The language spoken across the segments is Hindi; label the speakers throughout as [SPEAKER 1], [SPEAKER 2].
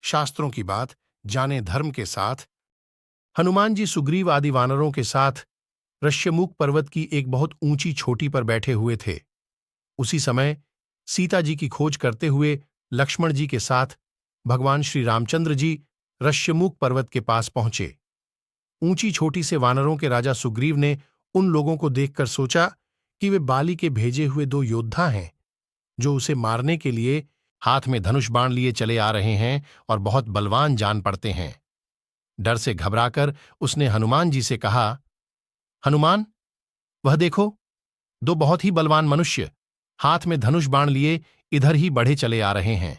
[SPEAKER 1] शास्त्रों की बात, जाने धर्म के साथ हनुमान जी सुग्रीव आदि वानरों के साथ ऋष्यमूक पर्वत की एक बहुत ऊंची चोटी पर बैठे हुए थे। उसी समय सीता जी की खोज करते हुए लक्ष्मण जी के साथ भगवान श्री रामचंद्र जी ऋष्यमूक पर्वत के पास पहुंचे। ऊंची छोटी से वानरों के राजा सुग्रीव ने उन लोगों को देखकर सोचा कि वे बाली के भेजे हुए दो योद्धा हैं, जो उसे मारने के लिए हाथ में धनुष बाण लिए चले आ रहे हैं और बहुत बलवान जान पड़ते हैं। डर से घबराकर उसने हनुमान जी से कहा, हनुमान, वह देखो, दो बहुत ही बलवान मनुष्य हाथ में धनुष बाण लिए इधर ही बढ़े चले आ रहे हैं।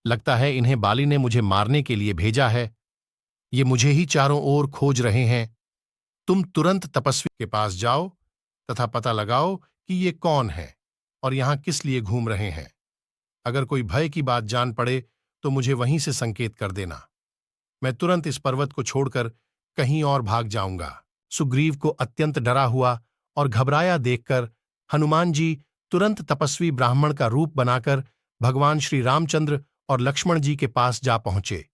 [SPEAKER 1] लगता है इन्हें बाली ने मुझे मारने के लिए भेजा है। ये मुझे ही चारों ओर खोज रहे हैं। तुम तुरंत तपस्वी के पास जाओ तथा पता लगाओ कि ये कौन है और यहां किस लिए घूम रहे हैं। अगर कोई भय की बात जान पड़े तो मुझे वहीं से संकेत कर देना। मैं तुरंत इस पर्वत को छोड़कर कहीं और भाग जाऊंगा। सुग्रीव को अत्यंत डरा हुआ और घबराया देखकर हनुमान जी तुरंत तपस्वी ब्राह्मण का रूप बनाकर भगवान श्री रामचंद्र और लक्ष्मण जी के पास जा पहुंचे।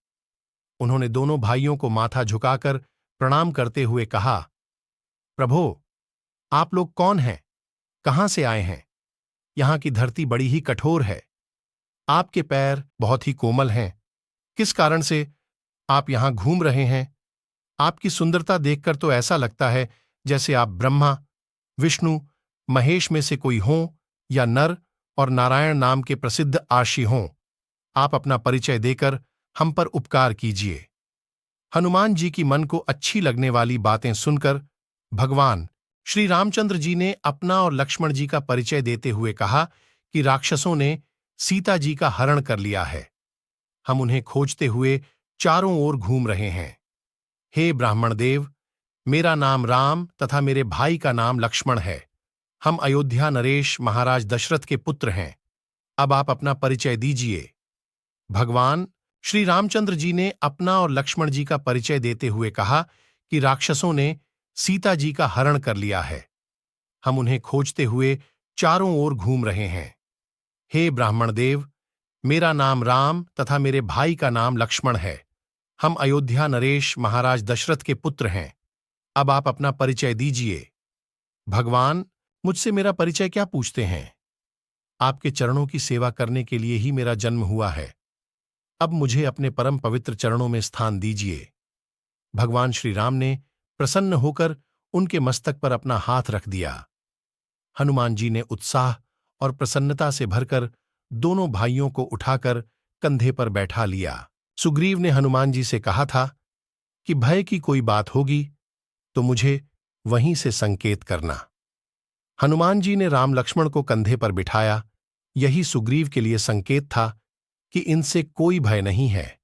[SPEAKER 1] उन्होंने दोनों भाइयों को माथा झुकाकर प्रणाम करते हुए कहा, प्रभो, आप लोग कौन हैं? कहां से आए हैं? यहां की धरती बड़ी ही कठोर है। आपके पैर बहुत ही कोमल हैं। किस कारण से आप यहां घूम रहे हैं? आपकी सुंदरता देखकर तो ऐसा लगता है जैसे आप ब्रह्मा, विष्णु, महेश में से कोई हों या नर और नारायण नाम के प्रसिद्ध आशी हों। आप अपना परिचय देकर हम पर उपकार कीजिए। हनुमान जी की मन को अच्छी लगने वाली बातें सुनकर भगवान श्री रामचंद्र जी ने अपना और लक्ष्मण जी का परिचय देते हुए कहा कि राक्षसों ने सीता जी का हरण कर लिया है। हम उन्हें खोजते हुए चारों ओर घूम रहे हैं। हे ब्राह्मण देव, मेरा नाम राम तथा मेरे भाई का नाम लक्ष्मण है। हम अयोध्या नरेश महाराज दशरथ के पुत्र हैं। अब आप अपना परिचय दीजिए। भगवान श्री रामचंद्र जी ने अपना और लक्ष्मण जी का परिचय देते हुए कहा कि राक्षसों ने सीता जी का हरण कर लिया है। हम उन्हें खोजते हुए चारों ओर घूम रहे हैं। हे ब्राह्मण देव, मेरा नाम राम तथा मेरे भाई का नाम लक्ष्मण है। हम अयोध्या नरेश महाराज दशरथ के पुत्र हैं। अब आप अपना परिचय दीजिए। भगवान, मुझसे मेरा परिचय क्या पूछते हैं? आपके चरणों की सेवा करने के लिए ही मेरा जन्म हुआ है। अब मुझे अपने परम पवित्र चरणों में स्थान दीजिए। भगवान श्री राम ने प्रसन्न होकर उनके मस्तक पर अपना हाथ रख दिया। हनुमान जी ने उत्साह और प्रसन्नता से भरकर दोनों भाइयों को उठाकर कंधे पर बैठा लिया। सुग्रीव ने हनुमान जी से कहा था कि भय की कोई बात होगी तो मुझे वहीं से संकेत करना। हनुमान जी ने राम लक्ष्मण को कंधे पर बिठाया। यही सुग्रीव के लिए संकेत था कि इनसे कोई भय नहीं है।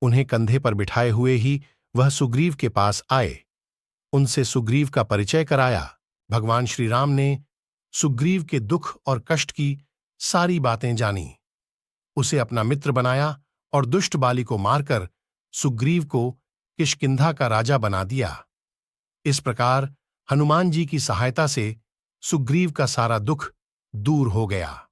[SPEAKER 1] उन्हें कंधे पर बिठाए हुए ही वह सुग्रीव के पास आए। उनसे सुग्रीव का परिचय कराया। भगवान श्री राम ने सुग्रीव के दुख और कष्ट की सारी बातें जानी। उसे अपना मित्र बनाया और दुष्ट बाली को मारकर सुग्रीव को किष्किंधा का राजा बना दिया। इस प्रकार हनुमान जी की सहायता से सुग्रीव का सारा दुख दूर हो गया।